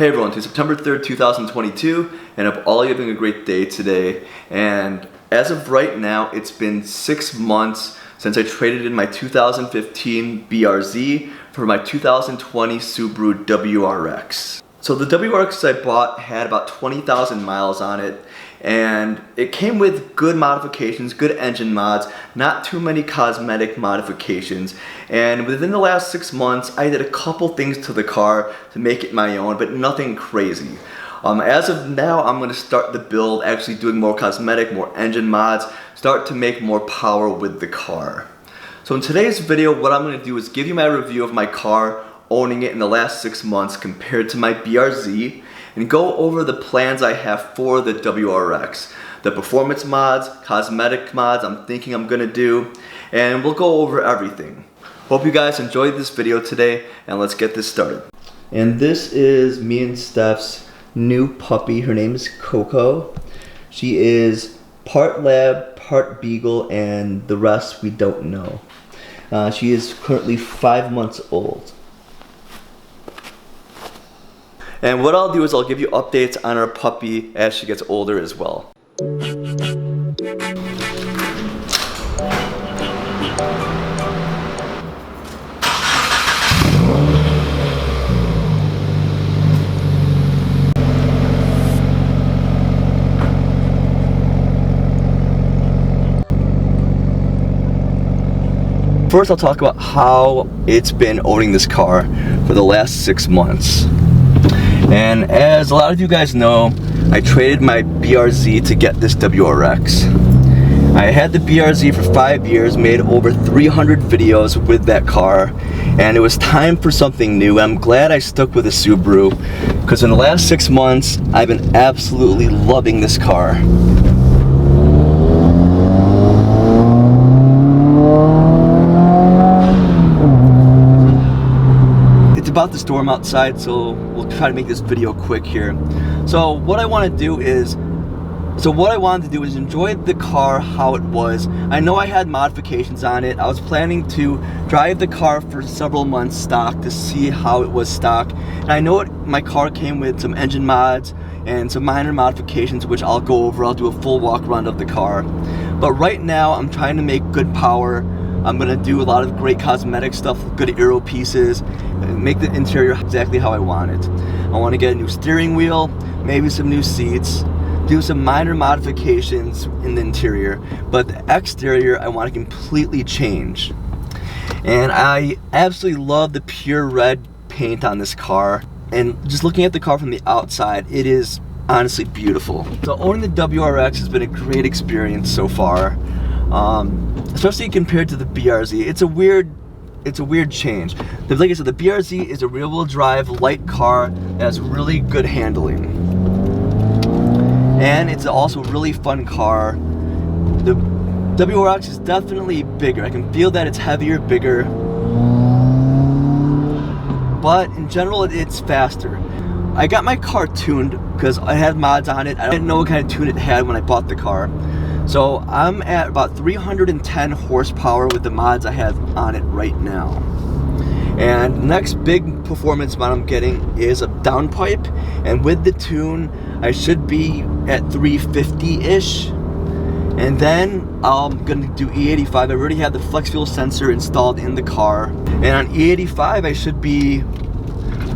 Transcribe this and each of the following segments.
Hey everyone, it's September 3rd, 2022, and I hope all of you are having a great day today. And as of right now, it's been 6 months since I traded in my 2015 BRZ for my 2020 Subaru WRX. So the WRX I bought had about 20,000 miles on it, and it came with good modifications, good engine mods, not too many cosmetic modifications. And within the last 6 months, I did a couple things to the car to make it my own, but nothing crazy. As of now, I'm going to start the build, actually doing more cosmetic, more engine mods, start to make more power with the car. So in today's video, what I'm going to do is give you my review of my car, owning it in the last 6 months compared to my BRZ, and go over the plans I have for the WRX. The performance mods, cosmetic mods I'm thinking I'm gonna do, and we'll go over everything. Hope you guys enjoyed this video today, and let's get this started. And this is me and Steph's new puppy. Her name is Coco. She is part lab, part beagle, and the rest we don't know. She is currently 5 months old. And what I'll do is I'll give you updates on our puppy as she gets older as well. First, I'll talk about how it's been owning this car for the last 6 months. And as a lot of you guys know, I traded my BRZ to get this WRX. I had the BRZ for 5 years, made over 300 videos with that car, and it was time for something new. I'm glad I stuck with the Subaru, because in the last 6 months, I've been absolutely loving this car. About the storm outside, so we'll try to make this video quick here. So what I wanted to do is enjoy the car how it was. I know I had modifications on it. I was planning to drive the car for several months stock to see how it was stock. And I know my car came with some engine mods and some minor modifications, which I'll go over. I'll do a full walk around of the car. But right now I'm trying to make good power. I'm gonna do a lot of great cosmetic stuff, good aero pieces, and make the interior exactly how I want it. I want to get a new steering wheel, maybe some new seats, do some minor modifications in the interior, but the exterior I want to completely change. And I absolutely love the pure red paint on this car, and just looking at the car from the outside, it is honestly beautiful. So owning the WRX has been a great experience so far. Especially compared to the BRZ. It's a weird change. Like I said, the BRZ is a rear-wheel drive light car that has really good handling, and it's also a really fun car. The WRX is definitely bigger. I can feel that it's heavier, bigger, but in general it's faster. I got my car tuned because I had mods on it. I didn't know what kind of tune it had when I bought the car. So I'm at about 310 horsepower with the mods I have on it right now. And the next big performance mod I'm getting is a downpipe, and with the tune I should be at 350-ish. And then I'm gonna do E85. I already have the flex fuel sensor installed in the car, and on E85 I should be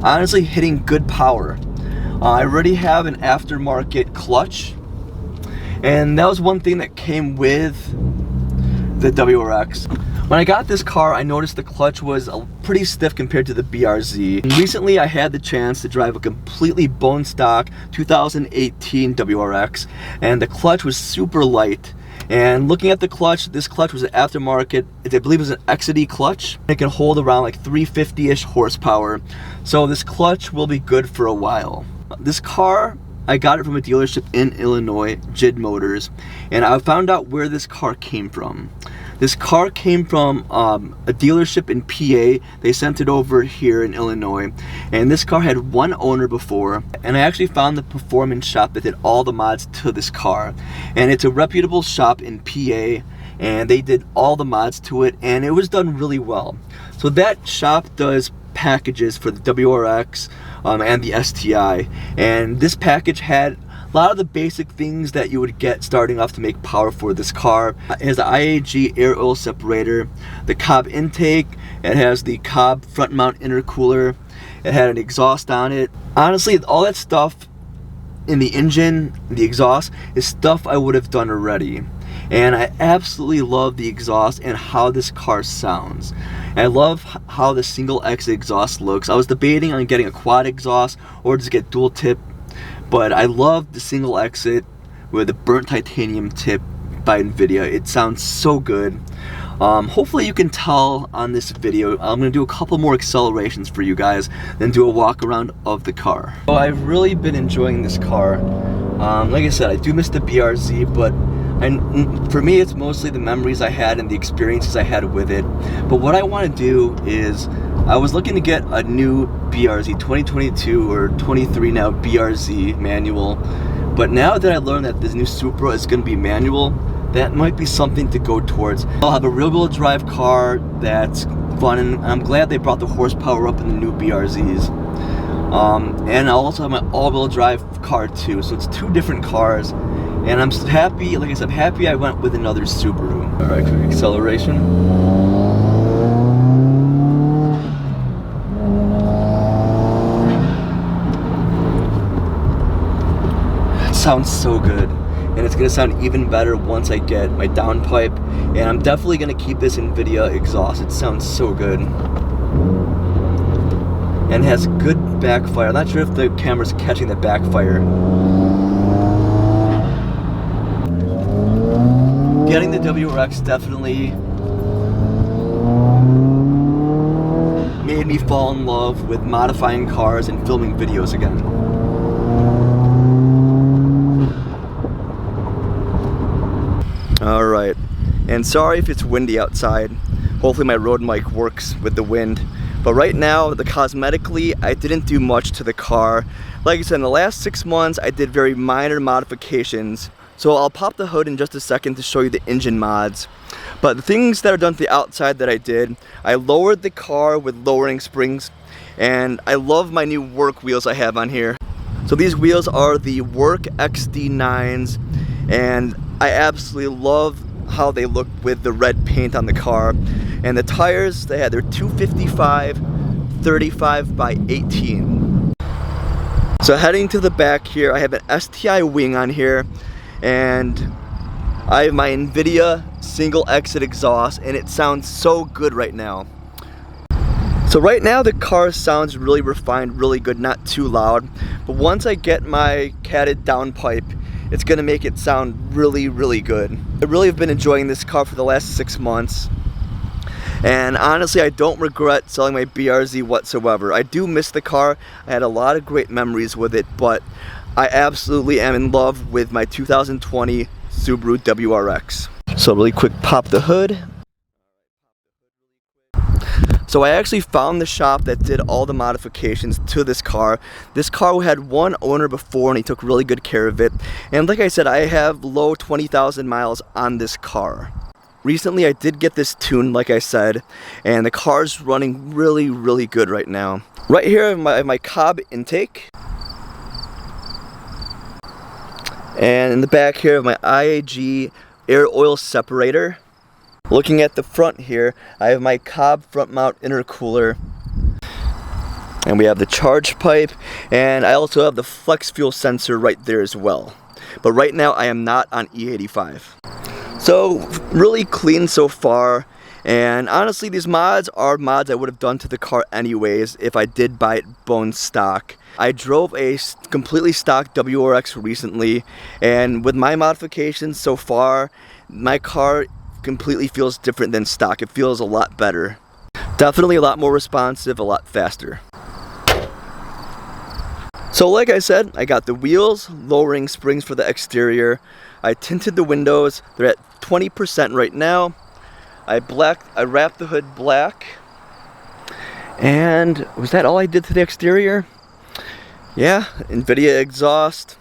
honestly hitting good power. I already have an aftermarket clutch, and that was one thing that came with the WRX. When I got this car, I noticed the clutch was pretty stiff compared to the BRZ. And recently I had the chance to drive a completely bone stock 2018 WRX, and the clutch was super light. And looking at the clutch, this clutch was an aftermarket, I believe it was an Exidy clutch. It can hold around like 350-ish horsepower. So this clutch will be good for a while. This car, I got it from a dealership in Illinois, JID Motors, and I found out where this car came from. This car came from a dealership in PA. They sent it over here in Illinois, and this car had one owner before, and I actually found the performance shop that did all the mods to this car. And it's a reputable shop in PA, and they did all the mods to it, and it was done really well. So that shop does packages for the WRX, and the STI. And this package had a lot of the basic things that you would get starting off to make power for this car. It has the IAG air oil separator, the Cobb intake, it has the Cobb front mount intercooler, it had an exhaust on it. Honestly, all that stuff in the engine, the exhaust, is stuff I would have done already. And I absolutely love the exhaust and how this car sounds. And I love how the single exit exhaust looks. I was debating on getting a quad exhaust or just get dual tip, but I love the single exit with the burnt titanium tip by NVIDIA. It sounds so good. Hopefully you can tell on this video, I'm going to do a couple more accelerations for you guys, then do a walk around of the car. So I've really been enjoying this car. Like I said, I do miss the BRZ, but for me it's mostly the memories I had and the experiences I had with it. But what I want to do is, I was looking to get a new BRZ 2022 or 23 now BRZ manual, but now that I learned that this new Supra is going to be manual, that might be something to go towards. I'll have a rear-wheel drive car that's fun, and I'm glad they brought the horsepower up in the new BRZs. And I'll also have my all-wheel drive car too, so it's two different cars. And I'm happy, like I said, happy I went with another Subaru. Alright, quick acceleration. That sounds so good. And it's going to sound even better once I get my downpipe. And I'm definitely going to keep this NVIDIA exhaust. It sounds so good. And it has good backfire. I'm not sure if the camera's catching the backfire. Getting the WRX definitely made me fall in love with modifying cars and filming videos again. Alright, and sorry if it's windy outside. Hopefully my road mic works with the wind. But right now, cosmetically, I didn't do much to the car. Like I said, in the last 6 months, I did very minor modifications. So I'll pop the hood in just a second to show you the engine mods. But the things that are done to the outside that I did, I lowered the car with lowering springs. And I love my new work wheels I have on here. So these wheels are the Work XD9s. And I absolutely love how they look with the red paint on the car. And the tires, they had their 255 35 by 18. So heading to the back here, I have an STI wing on here, and I have my NVIDIA single exit exhaust, and it sounds so good right now. So right now the car sounds really refined, really good, not too loud. But once I get my catted downpipe, it's gonna make it sound really, really good. I really have been enjoying this car for the last 6 months. And honestly, I don't regret selling my BRZ whatsoever. I do miss the car. I had a lot of great memories with it, but I absolutely am in love with my 2020 Subaru WRX. So really quick, pop the hood. So I actually found the shop that did all the modifications to this car. This car had one owner before, and he took really good care of it. And like I said, I have low 20,000 miles on this car. Recently I did get this tuned, like I said, and the car's running really, really good right now. Right here I have my Cobb intake. And in the back here I have my IAG air oil separator. Looking at the front here, I have my Cobb front mount intercooler. And we have the charge pipe, and I also have the flex fuel sensor right there as well. But right now I am not on E85. So really clean so far, and honestly these mods are mods I would have done to the car anyways if I did buy it bone stock. I drove a completely stock WRX recently, and with my modifications so far, my car completely feels different than stock. It feels a lot better. Definitely a lot more responsive, a lot faster. So like I said, I got the wheels, lowering springs for the exterior. I tinted the windows. They're at 20% right now. I wrapped the hood black. And was that all I did to the exterior? Yeah, NVIDIA exhaust.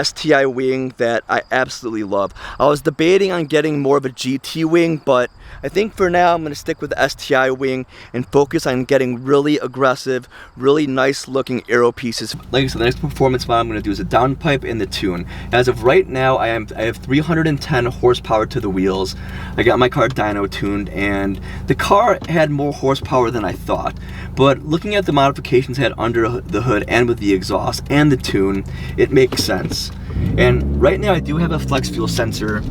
STI wing that I absolutely love. I was debating on getting more of a GT wing, but I think for now I'm going to stick with the STI wing and focus on getting really aggressive, really nice looking aero pieces. Like I said, the next performance mod I'm going to do is a downpipe and the tune. As of right now, I have 310 horsepower to the wheels. I got my car dyno tuned, and the car had more horsepower than I thought. But looking at the modifications I had under the hood and with the exhaust and the tune, it makes sense. And right now I do have a flex fuel sensor,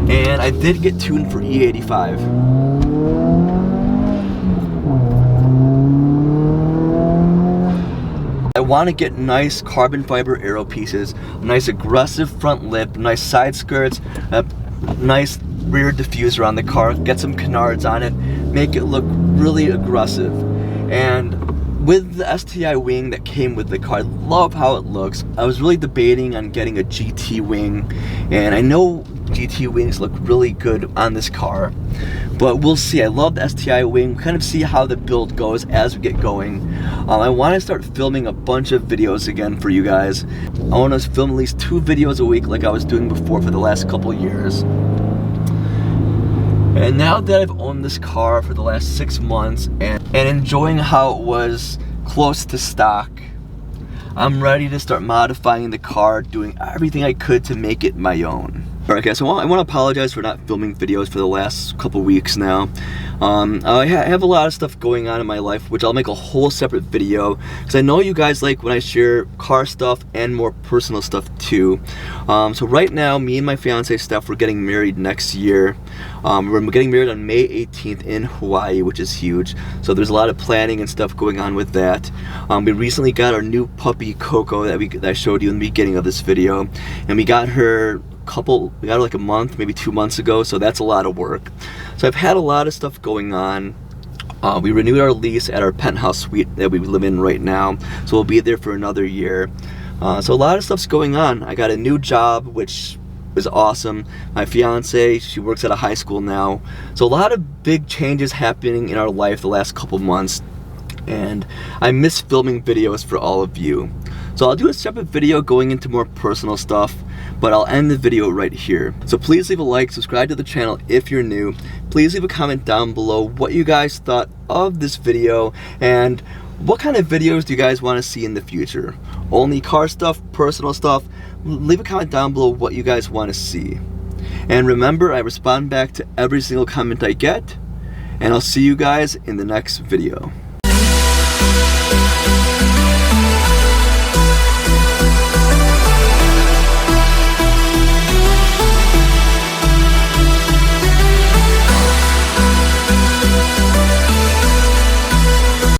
and I did get tuned for E85. I want to get nice carbon fiber aero pieces, a nice aggressive front lip, nice side skirts, a nice rear diffuser on the car, get some canards on it, make it look really aggressive. And with the STI wing that came with the car, I love how it looks. I was really debating on getting a GT wing, and I know GT wings look really good on this car, but we'll see. I love the STI wing. We'll kind of see how the build goes as we get going. I want to start filming a bunch of videos again for you guys. I want to film at least 2 videos a week like I was doing before for the last couple years. And now that I've owned this car for the last 6 months and enjoying how it was close to stock, I'm ready to start modifying the car, doing everything I could to make it my own. Alright guys, so I want to apologize for not filming videos for the last couple weeks now. I have a lot of stuff going on in my life, which I'll make a whole separate video, because I know you guys like when I share car stuff and more personal stuff too. So right now, me and my fiance Steph, we're getting married next year. We're getting married on May 18th in Hawaii, which is huge. So there's a lot of planning and stuff going on with that. We recently got our new puppy Coco that I showed you in the beginning of this video, and we got her like a month, maybe 2 months ago, so that's a lot of work. So I've had a lot of stuff going on. We renewed our lease at our penthouse suite that we live in right now, so we'll be there for another year. So a lot of stuff's going on. I got a new job, which is awesome. My fiance, she works at a high school now. So a lot of big changes happening in our life the last couple months, and I miss filming videos for all of you. So I'll do a separate video going into more personal stuff, but I'll end the video right here. So please leave a like, subscribe to the channel if you're new. Please leave a comment down below what you guys thought of this video, and what kind of videos do you guys want to see in the future? Only car stuff, personal stuff? Leave a comment down below what you guys want to see. And remember, I respond back to every single comment I get, and I'll see you guys in the next video.